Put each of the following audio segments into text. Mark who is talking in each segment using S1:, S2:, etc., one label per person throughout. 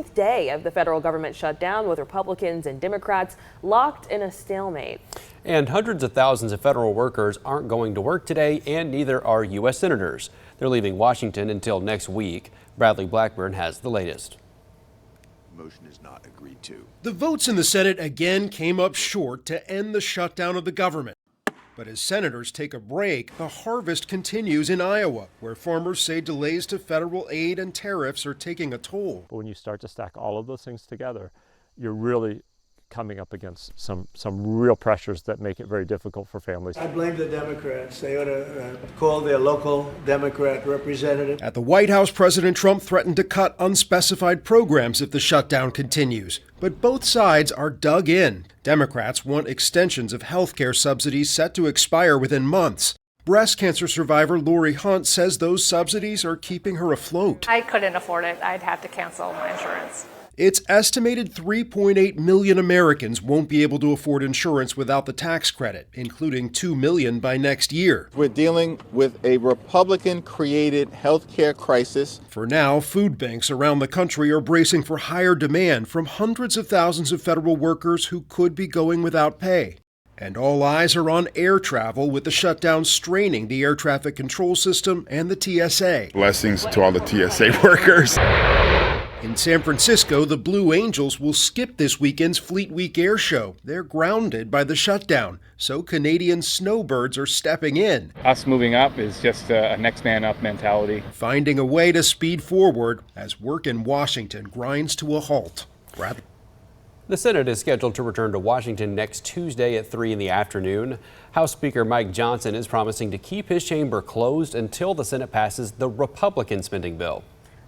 S1: Day of the federal government shutdown, with Republicans and Democrats locked in a stalemate.
S2: And hundreds of thousands of federal workers aren't going to work today, and neither are U.S. senators. They're leaving Washington until next week. Bradley Blackburn has the latest.
S3: Motion is not agreed to.
S4: The votes in the Senate again came up short to end the shutdown of the government. But as senators take a break, the harvest continues in Iowa, where farmers say delays to federal aid and tariffs are taking a toll.
S5: But when you start to stack all of those things together, you're really coming up against some real pressures that make it very difficult for families.
S6: I blame the Democrats. They ought to call their local Democrat representative.
S4: At the White House, President Trump threatened to cut unspecified programs if the shutdown continues. But both sides are dug in. Democrats want extensions of health care subsidies set to expire within months. Breast cancer survivor Lori Hunt says those subsidies are keeping her afloat.
S7: I couldn't afford it. I'd have to cancel my insurance.
S4: It's estimated 3.8 million Americans won't be able to afford insurance without the tax credit, including 2 million by next year.
S8: We're dealing with a Republican-created health care crisis.
S4: For now, food banks around the country are bracing for higher demand from hundreds of thousands of federal workers who could be going without pay. And all eyes are on air travel, with the shutdown straining the air traffic control system and the TSA.
S9: Blessings to all the TSA workers.
S4: In San Francisco, the Blue Angels will skip this weekend's Fleet Week Air Show. They're grounded by the shutdown, so Canadian snowbirds are stepping in.
S10: Us moving up is just a next man up mentality.
S4: Finding a way to speed forward as work in Washington grinds to a halt. Brad?
S2: The Senate is scheduled to return to Washington next Tuesday at 3 in the afternoon. House Speaker Mike Johnson is promising to keep his chamber closed until the Senate passes the Republican spending bill.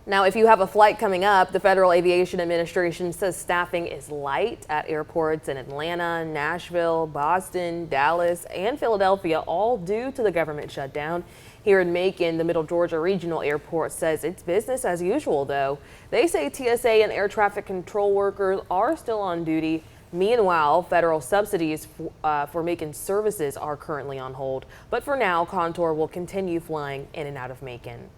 S1: Now, if you have a flight coming up, the Federal Aviation Administration says staffing is light at airports in Atlanta, Nashville, Boston, Dallas, and Philadelphia, all due to the government shutdown. Here in Macon, the Middle Georgia Regional Airport says it's business as usual, though. They say TSA and air traffic control workers are still on duty. Meanwhile, federal subsidies for Macon services are currently on hold. But for now, Contour will continue flying in and out of Macon.